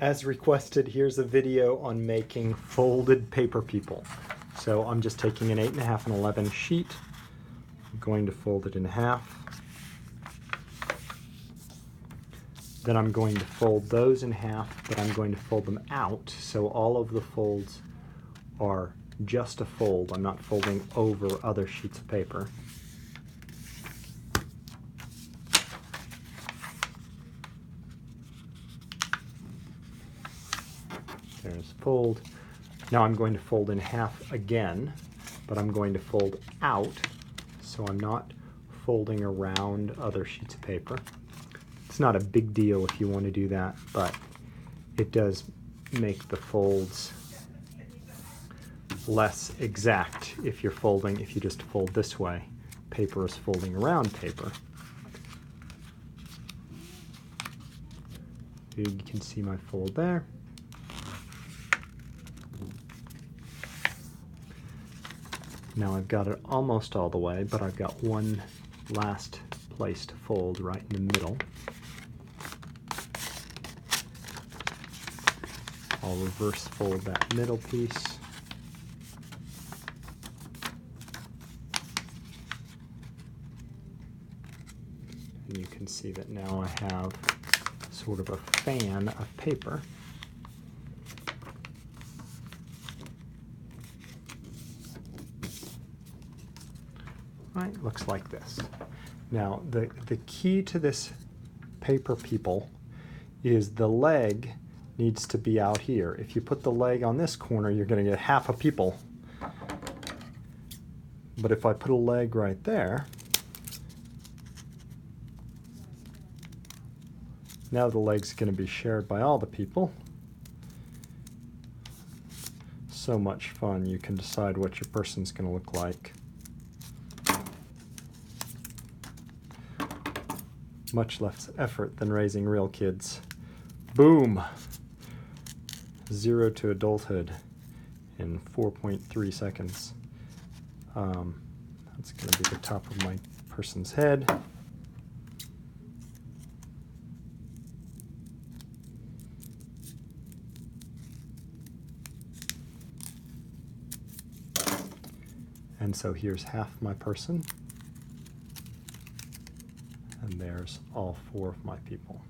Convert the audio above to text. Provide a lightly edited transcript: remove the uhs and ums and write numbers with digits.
As requested, here's a video on making folded paper people. So I'm just taking an 8.5 and 11 sheet. I'm going to fold it in half. Then I'm going to fold those in half, but I'm going to fold them out so all of the folds are just a fold. I'm not folding over other sheets of paper. There's fold. Now I'm going to fold in half again, but I'm going to fold out, so I'm not folding around other sheets of paper. It's not a big deal if you want to do that, but it does make the folds less exact if you're folding, if you just fold this way. Paper is folding around paper. You can see my fold there. Now I've got it almost all the way, but I've got one last place to fold right in the middle. I'll reverse fold that middle piece. And you can see that now I have sort of a fan of paper. Right, looks like this. Now the key to this paper people is the leg needs to be out here. If you put the leg on this corner, you're going to get half a people. But if I put a leg right there, now the leg's going to be shared by all the people. So much fun. You can decide what your person's going to look like. Much less effort than raising real kids. Boom! 0 to adulthood in 4.3 seconds. That's going to be the top of my person's head. And so here's half my person. And there's all 4 of my people.